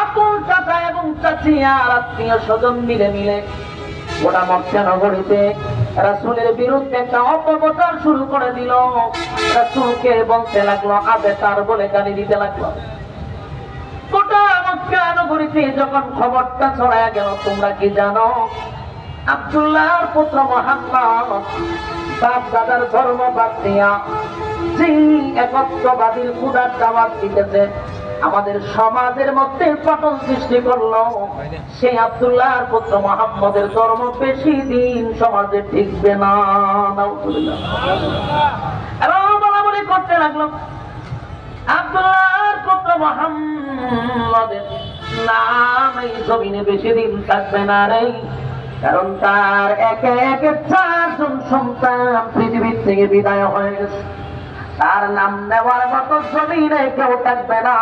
আপন চাচা এবং চাচি আর আত্মীয় স্বজন মিলে গোটা মক্কা নগরীতে রাসূলের বিরুদ্ধে একটা অপপ্রচার শুরু করে দিল। রাসূলকে বলতে লাগলো আবেতার বলে গালি দিতে লাগলো। গোটা মক্কা নগরীতে যখন খবরটা ছড়ায়া গেল, তোমরা কি জানো আব্দুল্লাহর পুত্র মুহাম্মদ বাপ দাদার ধর্ম বাদ দিয়া যে একত্ববাদীর খুদার দাওয়াত দিতেছে, আমাদের সমাজের মধ্যে পতন সৃষ্টি করলো, সেই আব্দুল্লাহর পুত্র মুহাম্মদের ধর্ম বেশি দিন সমাজে টিকবে না। বলাবলি করতে লাগলো আব্দুল্লাহর পুত্র মুহাম্মদের নাম এই জমিনে বেশি দিন থাকবে না রে, কারণ তার একে একে 4 জন সন্তান পৃথিবীর থেকে বিদায় হয়ে গেছে। তার নাম নেওয়ার মতো জমিনে কেউ থাকবে না।